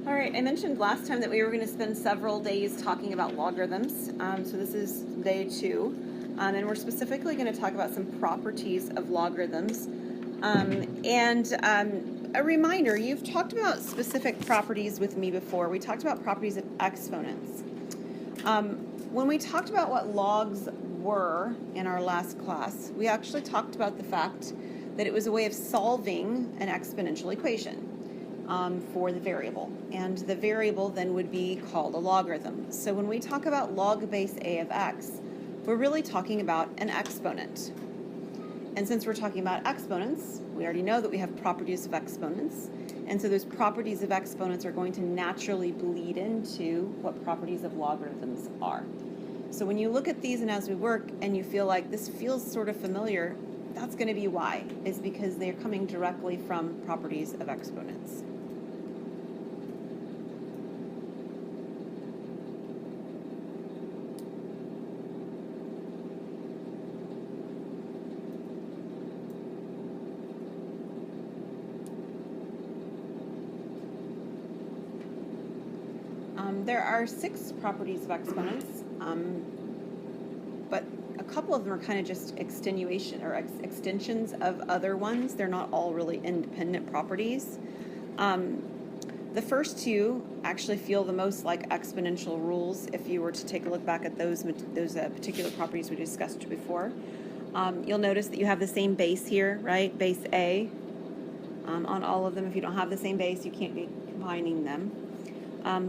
All right, I mentioned last time that we were going to spend several days talking about logarithms. So this is day 2, and we're specifically going to talk about some properties of logarithms. A reminder, you've talked about specific properties with me before. We talked about properties of exponents. When we talked about what logs were in our last class, we actually talked about the fact that it was a way of solving an exponential equation for the variable. And the variable then would be called a logarithm. So when we talk about log base a of x, we're really talking about an exponent. And since we're talking about exponents, we already know that we have properties of exponents. And so those properties of exponents are going to naturally bleed into what properties of logarithms are. So when you look at these and as we work and you feel like this feels sort of familiar, that's going to be why, is because they're coming directly from properties of exponents. There are 6 properties of exponents, but a couple of them are kind of just extenuation or extensions of other ones. They're not all really independent properties. The first 2 actually feel the most like exponential rules if you were to take a look back at those particular properties we discussed before. You'll notice that you have the same base here, right? Base A on all of them. If you don't have the same base, you can't be combining them.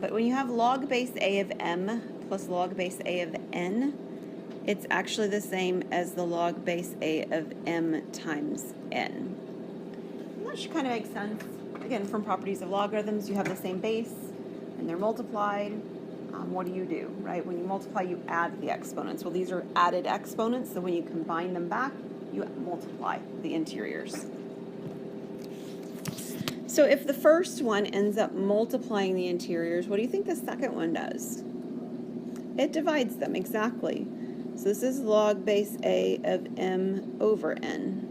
But when you have log base a of m plus log base a of n, it's actually the same as the log base a of m times n. And that should kind of make sense. Again, from properties of logarithms, you have the same base, and they're multiplied. What do, right? When you multiply, you add the exponents. Well, these are added exponents, so when you combine them back, you multiply the interiors. So if the first one ends up multiplying the interiors, what do you think the second one does? It divides them, exactly. So this is log base a of m over n.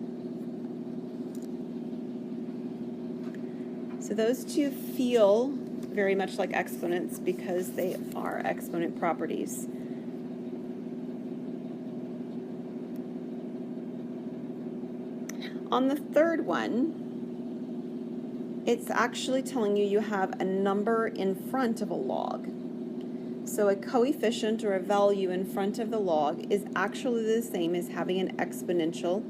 So those 2 feel very much like exponents because they are exponent properties. On the third one, it's actually telling you have a number in front of a log. So a coefficient or a value in front of the log is actually the same as having an exponential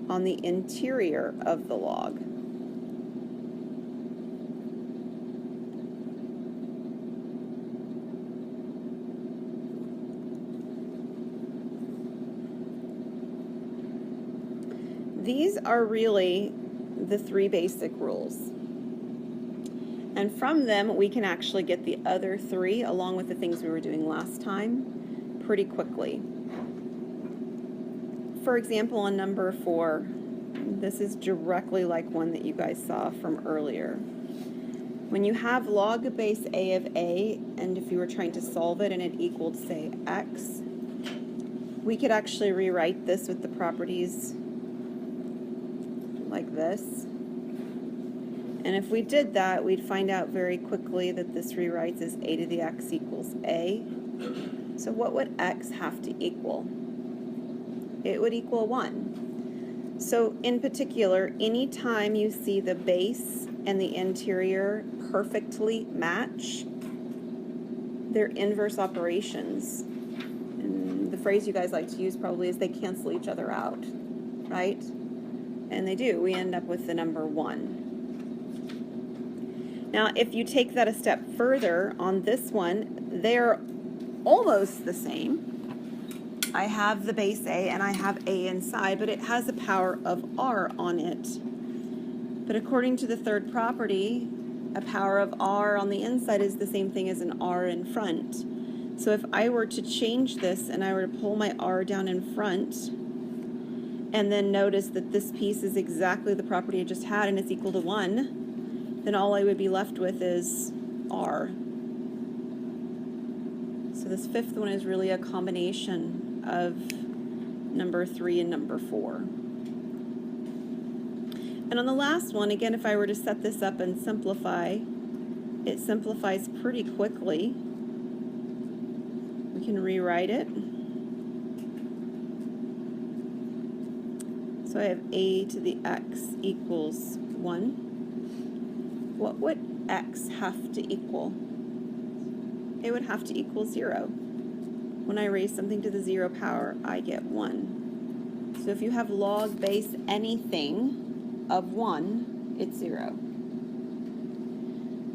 on the interior of the log. These are really the 3 basic rules. And from them, we can actually get the other 3, along with the things we were doing last time, pretty quickly. For example, on number 4, this is directly like one that you guys saw from earlier. When you have log base a of a, and if you were trying to solve it and it equaled, say, x, we could actually rewrite this with the properties like this. And if we did that, we'd find out very quickly that this rewrites as a to the x equals a. So what would x have to equal? It would equal 1. So in particular, anytime you see the base and the interior perfectly match, they're inverse operations. And the phrase you guys like to use probably is they cancel each other out, right? And they do. We end up with the number 1. Now, if you take that a step further, on this one, they're almost the same. I have the base A and I have A inside, but it has a power of R on it. But according to the third property, a power of R on the inside is the same thing as an R in front. So if I were to change this and I were to pull my R down in front, and then notice that this piece is exactly the property I just had and it's equal to 1, then all I would be left with is R. So this 5th one is really a combination of number 3 and number 4. And on the last one, again, if I were to set this up and simplify, it simplifies pretty quickly. We can rewrite it. So I have a to the x equals 1. What would x have to equal? It would have to equal 0. When I raise something to the 0 power, I get 1. So if you have log base anything of 1, it's 0.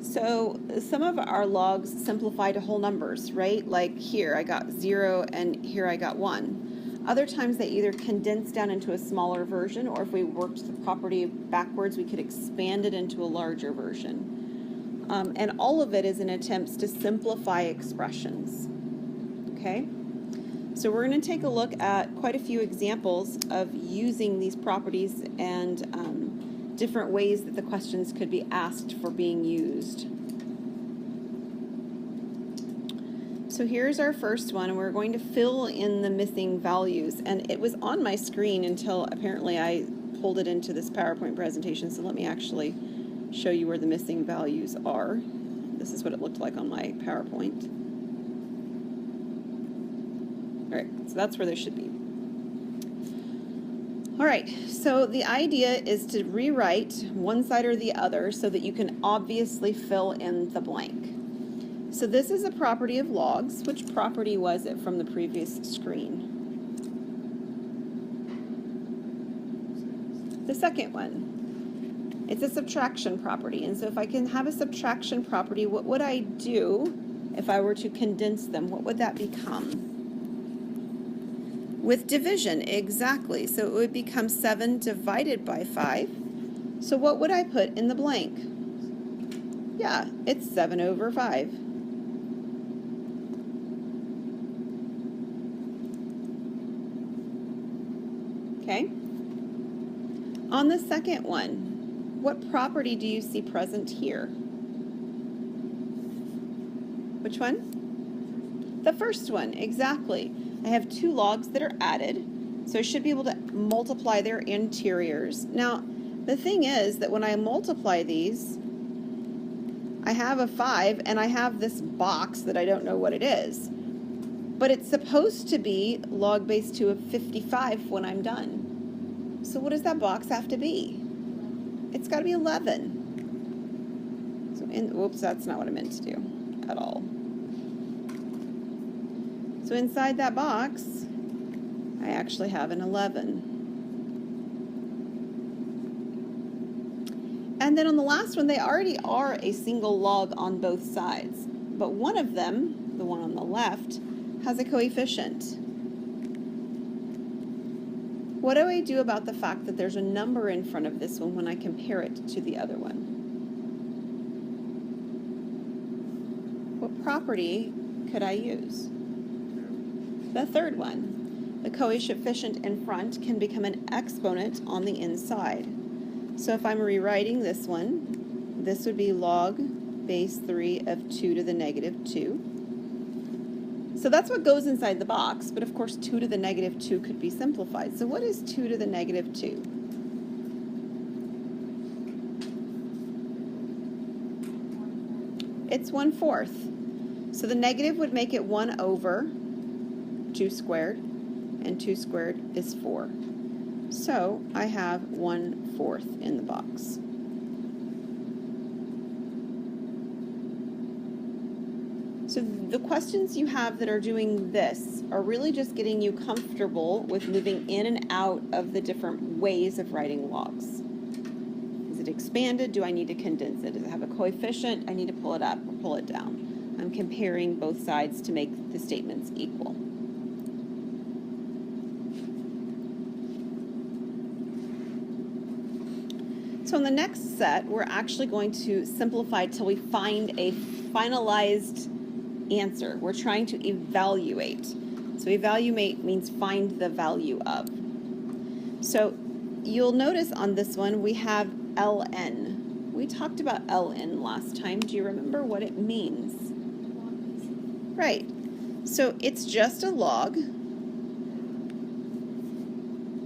So some of our logs simplify to whole numbers, right? Like here I got 0 and here I got 1. Other times they either condense down into a smaller version, or if we worked the property backwards, we could expand it into a larger version. And all of it is in attempts to simplify expressions. Okay? So we're going to take a look at quite a few examples of using these properties and different ways that the questions could be asked for being used. So here's our first one, and we're going to fill in the missing values. And it was on my screen until apparently I pulled it into this PowerPoint presentation, so let me actually show you where the missing values are. This is what it looked like on my PowerPoint. All right, so that's where they should be. All right, so the idea is to rewrite one side or the other so that you can obviously fill in the blank. So this is a property of logs. Which property was it from the previous screen? The second one. It's a subtraction property, and so if I can have a subtraction property, what would I do if I were to condense them? What would that become? With division, exactly. So it would become 7 divided by 5. So what would I put in the blank? Yeah, it's 7 over 5. Okay. On the second one, what property do you see present here? Which one? The first one, exactly. I have two logs that are added, so I should be able to multiply their interiors. Now, the thing is that when I multiply these, I have a 5 and I have this box that I don't know what it is. But it's supposed to be log base 2 of 55 when I'm done. So what does that box have to be? It's got to be 11. So whoops, that's not what I meant to do at all. So inside that box, I actually have an 11. And then on the last one, they already are a single log on both sides. But one of them, the one on the left, has a coefficient. What do I do about the fact that there's a number in front of this one when I compare it to the other one? What property could I use? The third one. The coefficient in front can become an exponent on the inside. So if I'm rewriting this one, this would be log base 3 of 2 to the negative 2. So that's what goes inside the box, but of course 2 to the negative 2 could be simplified. So what is 2 to the negative 2? It's 1/4. So the negative would make it 1 over 2 squared, and 2 squared is 4. So I have 1/4 in the box. So the questions you have that are doing this are really just getting you comfortable with moving in and out of the different ways of writing logs. Is it expanded? Do I need to condense it? Does it have a coefficient? I need to pull it up or pull it down. I'm comparing both sides to make the statements equal. So in the next set, we're actually going to simplify till we find a finalized answer. We're trying to evaluate. So evaluate means find the value of. So you'll notice on this one we have ln. We talked about ln last time. Do you remember what it means? Right. So it's just a log.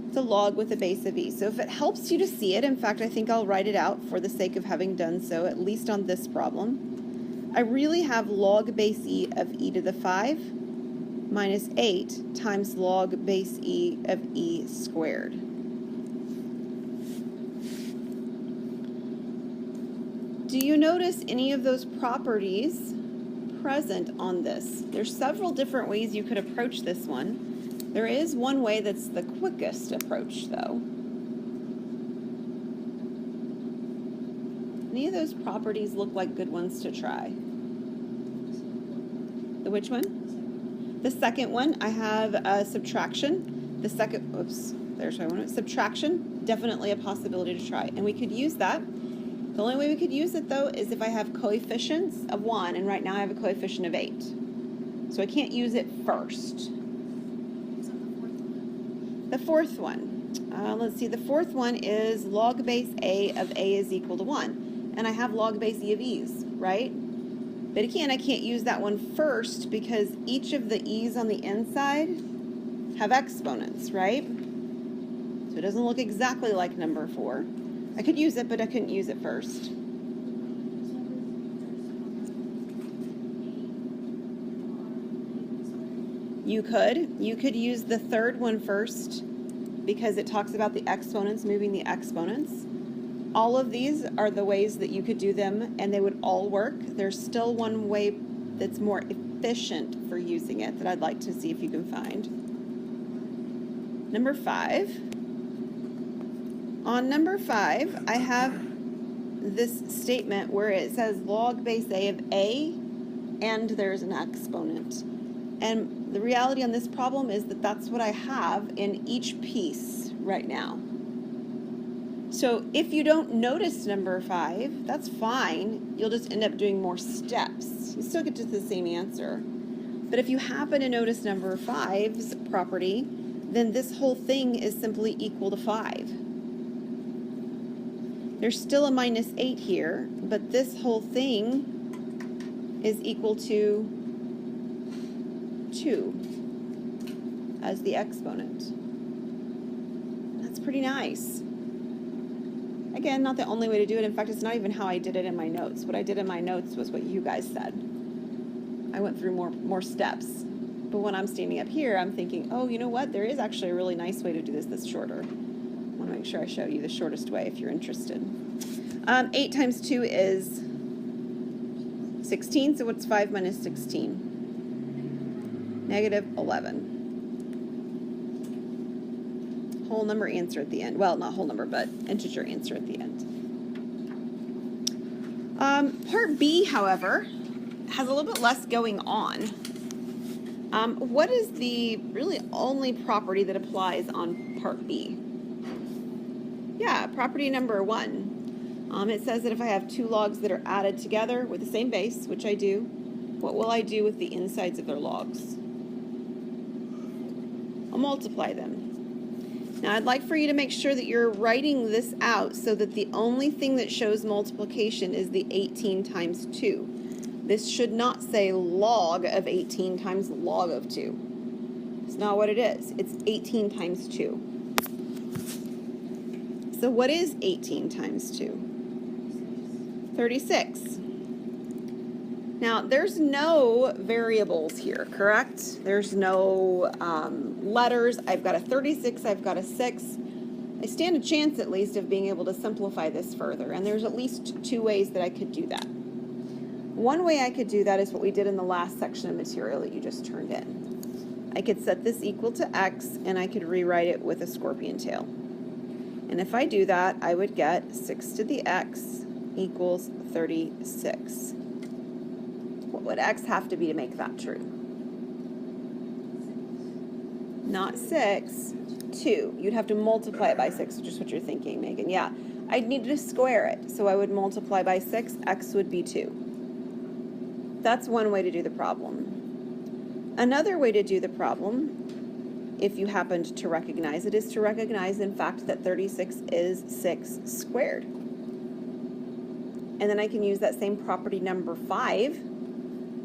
It's a log with a base of e. So if it helps you to see it, in fact, I think I'll write it out for the sake of having done so, at least on this problem. I really have log base e of e to the 5 minus 8 times log base e of e squared. Do you notice any of those properties present on this? There's several different ways you could approach this one. There is one way that's the quickest approach, though. Any of those properties look like good ones to try? The which one? The second one, I have subtraction. The second, oops, there's my one. Subtraction, definitely a possibility to try. And we could use that. The only way we could use it, though, is if I have coefficients of 1, and right now I have a coefficient of 8. So I can't use it first. The fourth one. Let's see, the fourth one is log base a of a is equal to 1. And I have log base e of e's, right? But again, I can't use that one first because each of the e's on the inside have exponents, right? So it doesn't look exactly like number 4. I could use it, but I couldn't use it first. You could use the third one first because it talks about the exponents, moving the exponents. All of these are the ways that you could do them, and they would all work. There's still one way that's more efficient for using it that I'd like to see if you can find. Number 5. On number 5, I have this statement where it says log base a of a, and there's an exponent. And the reality on this problem is that that's what I have in each piece right now. So if you don't notice number 5, that's fine. You'll just end up doing more steps. You still get to the same answer. But if you happen to notice number 5's property, then this whole thing is simply equal to 5. There's still a minus 8 here, but this whole thing is equal to 2 as the exponent. That's pretty nice. Again, not the only way to do it. In fact, it's not even how I did it in my notes. What I did in my notes was what you guys said. I went through more steps. But when I'm standing up here, I'm thinking, oh, you know what? There is actually a really nice way to do this that's shorter. I want to make sure I show you the shortest way if you're interested. 8 times 2 is 16, so what's 5 minus 16? Negative 11. Whole number answer at the end. Well, not whole number, but integer answer at the end. Part B, however, has a little bit less going on. What is the really only property that applies on part B? Yeah, property number 1. It says that if I have 2 logs that are added together with the same base, which I do, what will I do with the insides of their logs? I'll multiply them. Now I'd like for you to make sure that you're writing this out so that the only thing that shows multiplication is the 18 times 2. This should not say log of 18 times log of 2. It's not what it is. It's 18 times 2. So what is 18 times 2? 36. Now, there's no variables here, correct? There's no letters. I've got a 36, I've got a 6. I stand a chance, at least, of being able to simplify this further, and there's at least 2 ways that I could do that. One way I could do that is what we did in the last section of material that you just turned in. I could set this equal to x, and I could rewrite it with a scorpion tail. And if I do that, I would get 6 to the x equals 36. What would x have to be to make that true? Not 6, 2. You'd have to multiply it by 6, which is what you're thinking, Megan. Yeah, I'd need to square it. So I would multiply by 6, x would be 2. That's one way to do the problem. Another way to do the problem, if you happened to recognize it, is to recognize, in fact, that 36 is 6 squared. And then I can use that same property number 5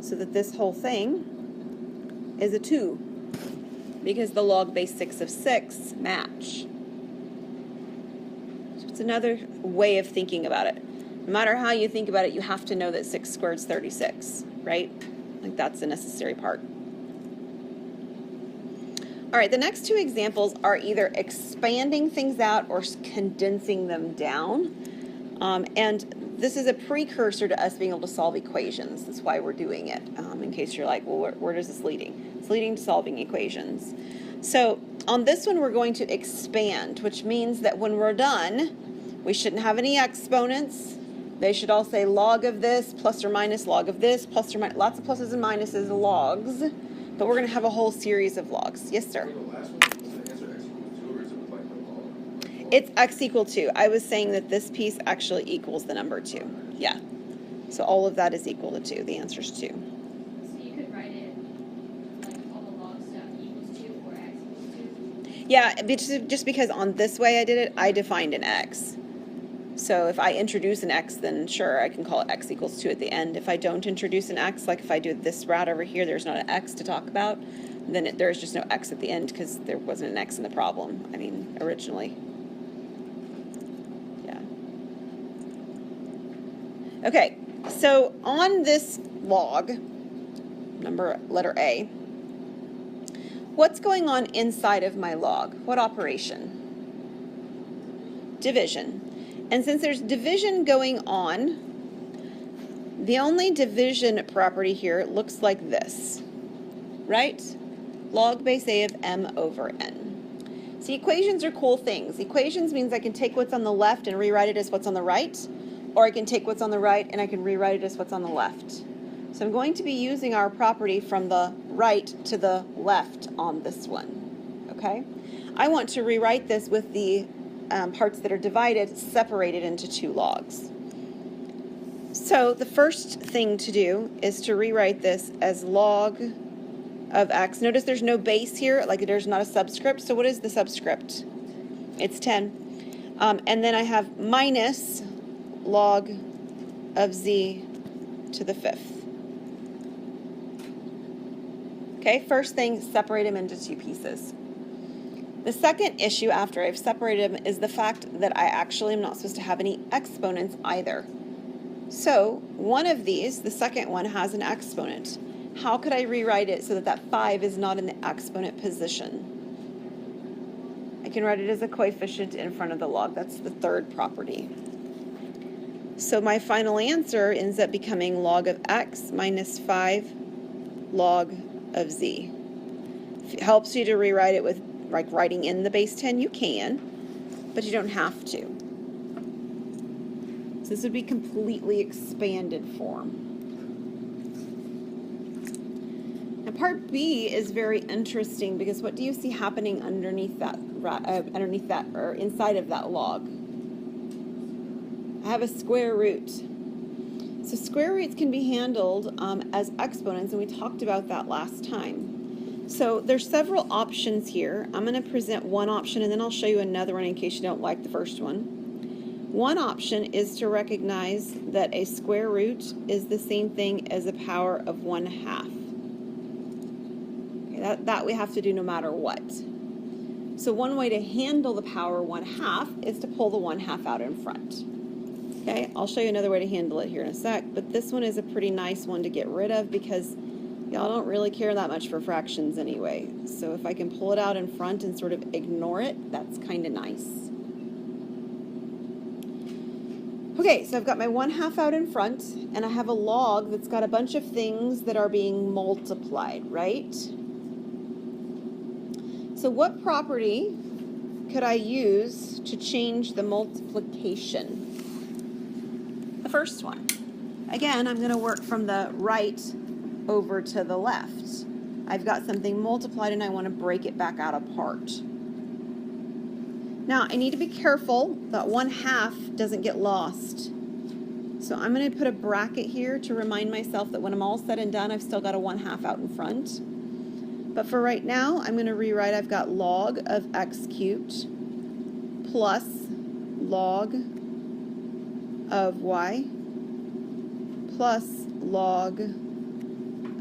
so that this whole thing is a 2 because the log base 6 of 6 match. So it's another way of thinking about it. No matter how you think about it, you have to know that 6 squared is 36, right? Like that's a necessary part. All right, the next two examples are either expanding things out or condensing them down. And this is a precursor to us being able to solve equations. That's why we're doing it, in case you're like, well, where is this leading? It's leading to solving equations. So on this one, we're going to expand, which means that when we're done, we shouldn't have any exponents. They should all say log of this, plus or minus log of this, plus or minus, lots of pluses and minuses, logs. But we're going to have a whole series of logs. Yes, sir? It's x equal 2. I was saying that this piece actually equals the number 2. Yeah. So all of that is equal to 2. The answer is 2. So you could write it like all the log stuff equals 2 or x equals 2? Yeah, just because on this way I did it, I defined an x. So if I introduce an x, then sure, I can call it x equals 2 at the end. If I don't introduce an x, like if I do this route over here, there's not an x to talk about, then there's just no x at the end because there wasn't an x in the problem, I mean, originally. Yeah. Okay, so on this log, letter A, what's going on inside of my log? What operation? Division. And since there's division going on, the only division property here looks like this, right? Log base A of m over n. See, equations are cool things. Equations means I can take what's on the left and rewrite it as what's on the right, or I can take what's on the right and I can rewrite it as what's on the left. So I'm going to be using our property from the right to the left on this one, okay? I want to rewrite this with the parts that are divided, separated into 2 logs. So the first thing to do is to rewrite this as log of x. Notice there's no base here, like there's not a subscript. So what is the subscript? It's 10. And then I have minus log of z to the 5th. Okay, first thing, separate them into 2 pieces. The second issue after I've separated them is the fact that I actually am not supposed to have any exponents either. So one of these, the second one, has an exponent. How could I rewrite it so that that 5 is not in the exponent position? I can write it as a coefficient in front of the log. That's the third property. So my final answer ends up becoming log of x minus 5 log of z. If it helps you to rewrite it with like writing in the base 10, you can, but you don't have to. So this would be completely expanded form. Now part B is very interesting because what do you see happening underneath that, or inside of that log? I have a square root. So square roots can be handled as exponents, and we talked about that last time. So there's several options here. I'm going to present one option and then I'll show you another one in case you don't like the first one. One option is to recognize that a square root is the same thing as a power of 1/2. Okay, that we have to do no matter what. So one way to handle the power 1/2 is to pull the 1/2 out in front. Okay, I'll show you another way to handle it here in a sec, but this one is a pretty nice one to get rid of because y'all don't really care that much for fractions anyway. So if I can pull it out in front and sort of ignore it, that's kind of nice. Okay, so I've got my 1/2 out in front, and I have a log that's got a bunch of things that are being multiplied, right? So what property could I use to change the multiplication? The first one. Again, I'm going to work from the right over to the left. I've got something multiplied and I want to break it back out apart. Now I need to be careful that 1/2 doesn't get lost. So I'm going to put a bracket here to remind myself that when I'm all said and done, I've still got a 1/2 out in front. But for right now, I'm going to rewrite, I've got log of x cubed plus log of y plus log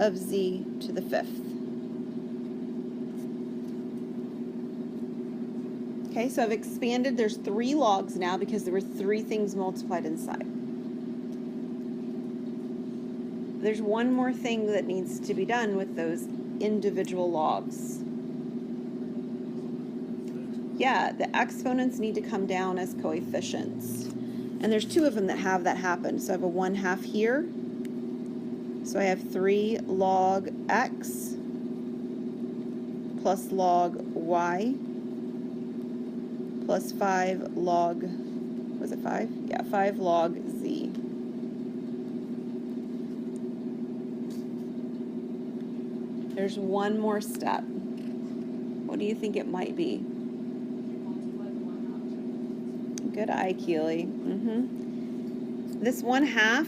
of z to the 5th. Okay, so I've expanded. There's 3 logs now because there were 3 things multiplied inside. there's one more thing that needs to be done with those individual logs. Yeah, the exponents need to come down as coefficients. And there's two of them that have that happen. So I have a 1/2 here. So I have 3 log x plus log y plus 5 log, was it 5? Yeah, 5 log z. There's one more step. What do you think it might be? Good eye, Keely. This 1/2,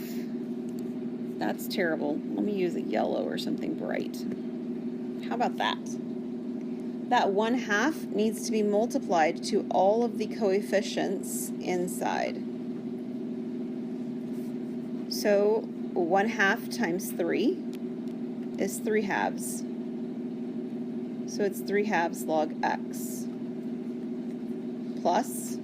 that's terrible. Let me use a yellow or something bright. How about that? That 1/2 needs to be multiplied to all of the coefficients inside. So 1/2 times 3 is 3/2. So it's 3/2 log x. Plus,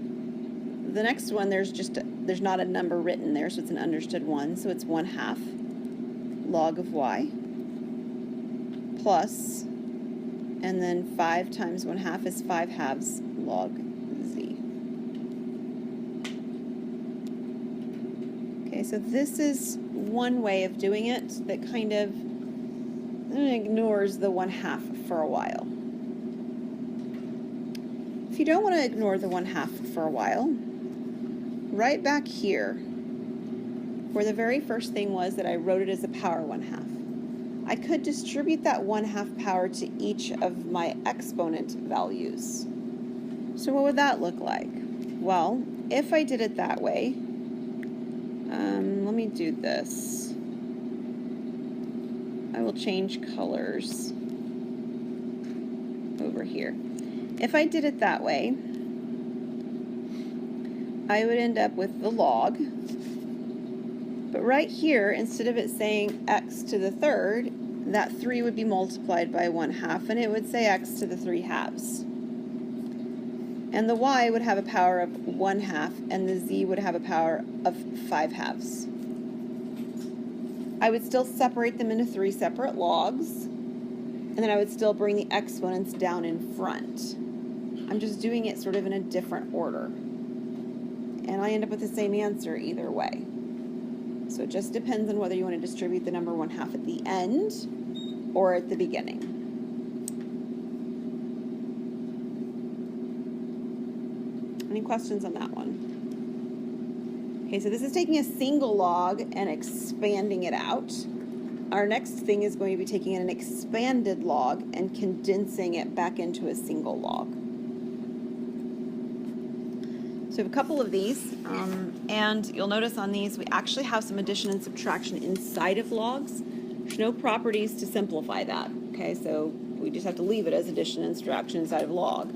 the next one, there's not a number written there, so it's an understood one, so it's 1/2 log of y. Plus, and then 5 times 1/2 is 5/2 log z. Okay, so this is one way of doing it that kind of ignores the 1/2 for a while. If you don't want to ignore the 1/2 for a while, right back here, where the very first thing was that I wrote it as a power 1/2, I could distribute that 1/2 power to each of my exponent values. So what would that look like? Well, if I did it that way, let me do this. I will change colors over here. If I did it that way, I would end up with the log. But right here, instead of it saying x to the 3rd, that 3 would be multiplied by 1/2, and it would say x to the 3/2. And the y would have a power of 1/2, and the z would have a power of 5/2. I would still separate them into 3 separate logs, and then I would still bring the exponents down in front. I'm just doing it sort of in a different order. And I end up with the same answer either way. So it just depends on whether you want to distribute the number 1/2 at the end or at the beginning. Any questions on that one? Okay, so this is taking a single log and expanding it out. Our next thing is going to be taking an expanded log and condensing it back into a single log. So we have a couple of these, and you'll notice on these we actually have some addition and subtraction inside of logs. There's no properties to simplify that, okay? So we just have to leave it as addition and subtraction inside of log.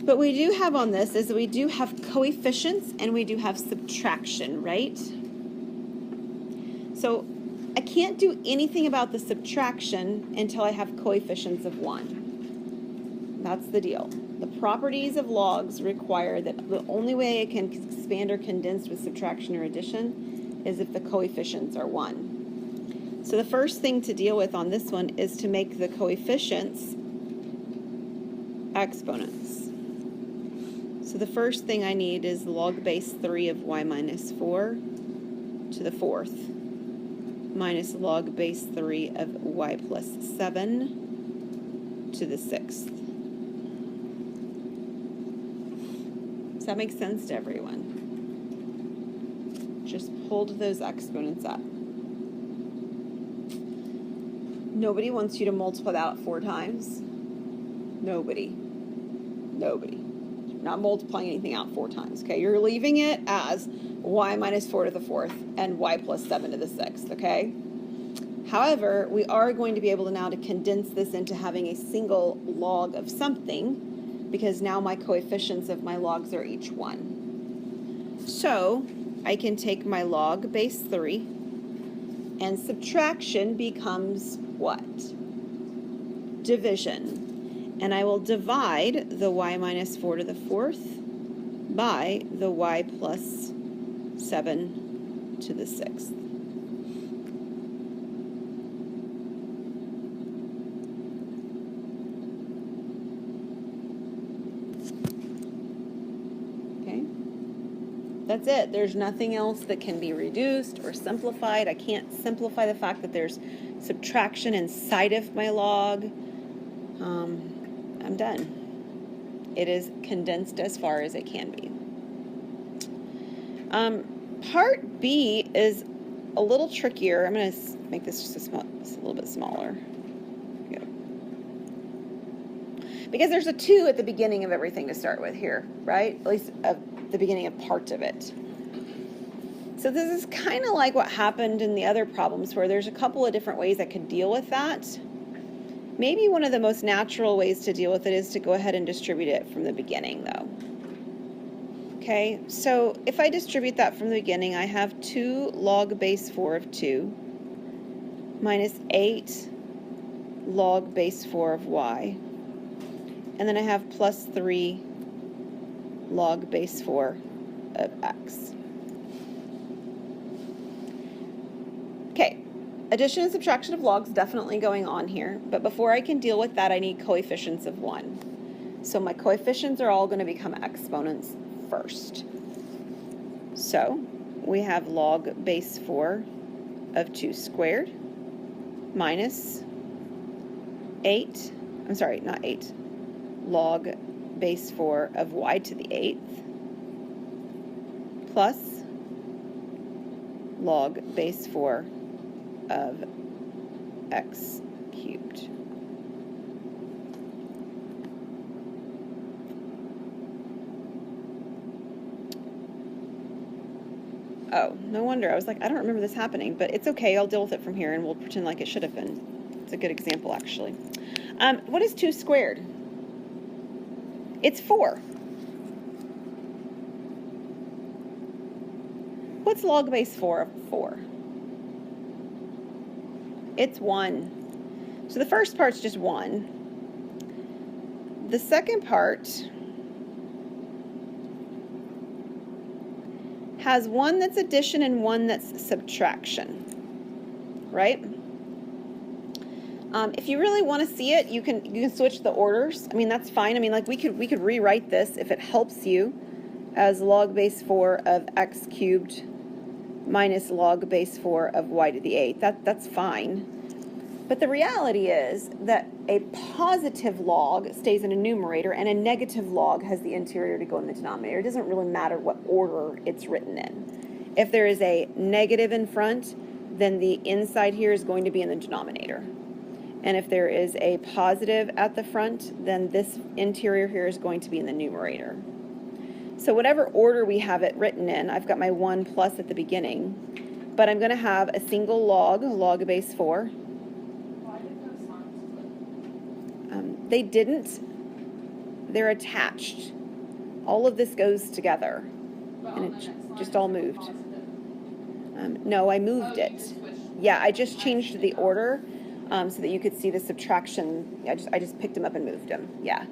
But we do have on this is that we do have coefficients and we do have subtraction, right? So I can't do anything about the subtraction until I have coefficients of 1. That's the deal. The properties of logs require that the only way it can expand or condense with subtraction or addition is if the coefficients are 1. So the first thing to deal with on this one is to make the coefficients exponents. So the first thing I need is log base 3 of y minus 4 to the 4th minus log base 3 of y plus 7 to the 6th. Does that make sense to everyone? Just pulled those exponents up. Nobody wants you to multiply that out 4 times. Nobody. Not multiplying anything out 4 times, okay? You're leaving it as y minus 4 to the 4th and y plus 7 to the 6th, okay? However, we are going to be able to now to condense this into having a single log of something because now my coefficients of my logs are each 1. So I can take my log base 3 and subtraction becomes what? Division. And I will divide the y minus 4 to the 4th by the y plus 7 to the 6th. That's it. There's nothing else that can be reduced or simplified. I can't simplify the fact that there's subtraction inside of my log. I'm done. It is condensed as far as it can be. Part B is a little trickier. I'm going to make this just a little bit smaller. Here we go. Because there's a 2 at the beginning of everything to start with here, right? At least the beginning of part of it. So this is kind of like what happened in the other problems where there's a couple of different ways I could deal with that. Maybe one of the most natural ways to deal with it is to go ahead and distribute it from the beginning though. Okay, so if I distribute that from the beginning, I have 2 log base 4 of 2 minus 8 log base 4 of y. And then I have plus 3 log base 4 of x. Okay, addition and subtraction of logs definitely going on here, but before I can deal with that, I need coefficients of 1. So my coefficients are all going to become exponents first. So we have log base 4 of 2 squared minus 8, I'm sorry, not 8, log base 4 of y to the 8th plus log base 4 of x cubed. Oh, no wonder. I was like, I don't remember this happening, but it's okay. I'll deal with it from here and we'll pretend like it should have been. It's a good example, actually. What is 2 squared? It's 4. What's log base 4 of 4? It's 1. So the first part's just 1. The second part has one that's addition and one that's subtraction, right? If you really want to see it, you can switch the orders. I mean, that's fine. I mean, like we could rewrite this if it helps you as log base 4 of x cubed minus log base 4 of y to the 8th. That's fine. But the reality is that a positive log stays in a numerator and a negative log has the interior to go in the denominator. It doesn't really matter what order it's written in. If there is a negative in front, then the inside here is going to be in the denominator. And if there is a positive at the front, then this interior here is going to be in the numerator. So whatever order we have it written in, I've got my 1 plus at the beginning, but I'm going to have a single log base 4. Why did those lines split? They didn't. They're attached. All of this goes together. But And on it the next line, just all it's moved. positive. No, I Oh, moved you it. just switched. Yeah, I just changed the order so that you could see the subtraction. I just picked them up and moved them. Yeah.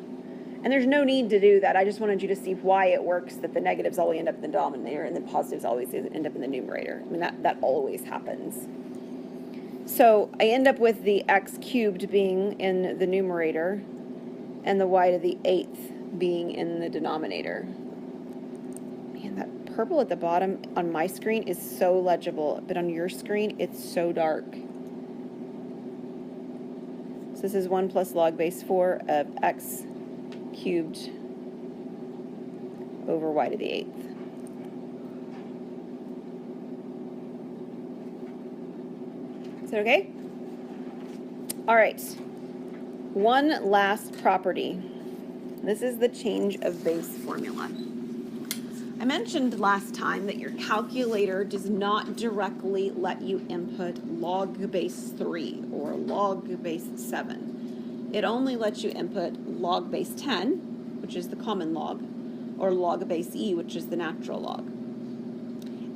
And there's no need to do that. I just wanted you to see why it works that the negatives always end up in the denominator and the positives always end up in the numerator. I mean, that always happens. So I end up with the x cubed being in the numerator and the y to the 8th being in the denominator. Man, that purple at the bottom on my screen is so legible, but on your screen, it's so dark. So this is 1 plus log base 4 of x cubed over y to the 8th. Is that okay? All right. One last property. This is the change of base formula. I mentioned last time that your calculator does not directly let you input log base 3 or log base 7. It only lets you input log base 10, which is the common log, or log base e, which is the natural log.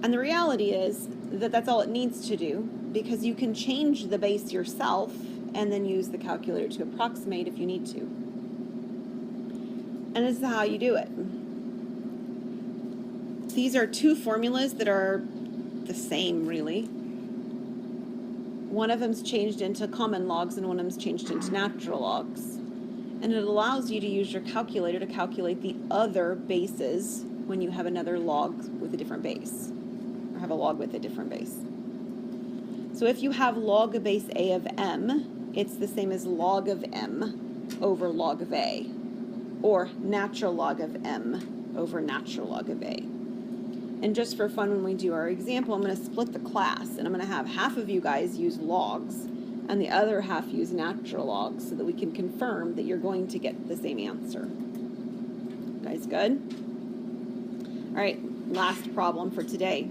And the reality is that that's all it needs to do, because you can change the base yourself and then use the calculator to approximate if you need to. And this is how you do it. These are two formulas that are the same, really. One of them's changed into common logs and one of them's changed into natural logs. And it allows you to use your calculator to calculate the other bases when you have another log with a different base, or have a log with a different base. So if you have log of base a of m, it's the same as log of m over log of a, or natural log of m over natural log of a. And just for fun, when we do our example, I'm going to split the class, and I'm going to have half of you guys use logs, and the other half use natural logs, so that we can confirm that you're going to get the same answer. You guys good? All right, last problem for today.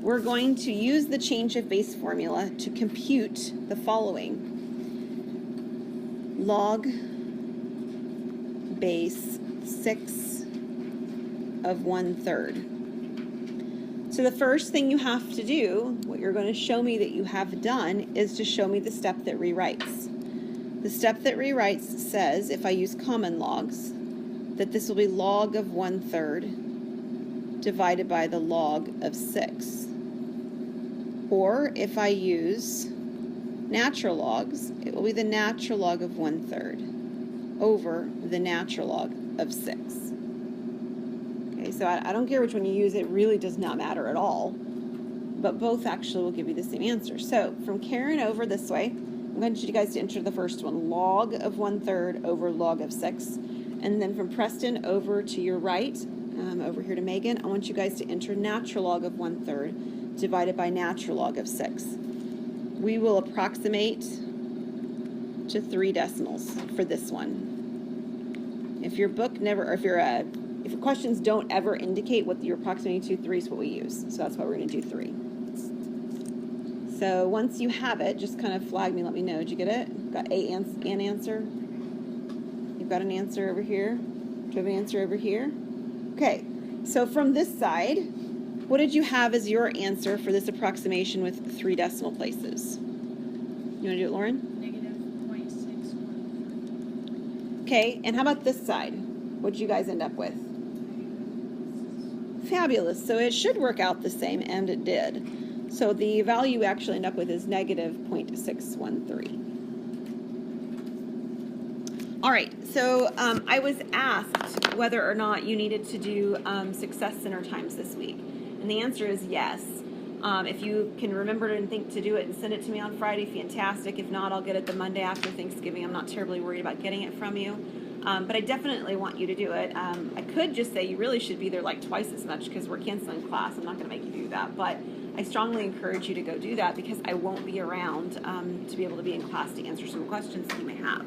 We're going to use the change of base formula to compute the following. Log base 6 of 1/3. So the first thing you have to do, what you're going to show me that you have done, is to show me the step that rewrites. The step that rewrites says, if I use common logs, that this will be log of 1/3 divided by the log of 6. Or if I use natural logs, it will be the natural log of 1/3 over the natural log of 6. Okay, so I don't care which one you use, it really does not matter at all, but both actually will give you the same answer. So from Karen over this way, I'm going to need you guys to enter the first one, log of 1/3 over log of 6. And then from Preston over to your right, over here to Megan, I want you guys to enter natural log of 1/3 divided by natural log of 6. We will approximate to 3 decimals for this one. If your book never, or if your questions don't ever indicate what you're approximating to, 3 is what we use. So that's why we're going to do 3. So once you have it, just kind of flag me, let me know. Did you get it? Got an answer? You've got an answer over here? Do you have an answer over here? Okay, so from this side, what did you have as your answer for this approximation with 3 decimal places? You want to do it, Lauren? -0.613. Okay, and how about this side? What did you guys end up with? Fabulous. So it should work out the same, and it did. So the value we actually end up with is -0.613. All right, so I was asked whether or not you needed to do success center times this week. And the answer is yes. If you can remember and think to do it and send it to me on Friday, fantastic. If not, I'll get it the Monday after Thanksgiving. I'm not terribly worried about getting it from you. But I definitely want you to do it. I could just say you really should be there like twice as much because we're canceling class. I'm not going to make you do that. But I strongly encourage you to go do that because I won't be around to be able to be in class to answer some questions that you may have.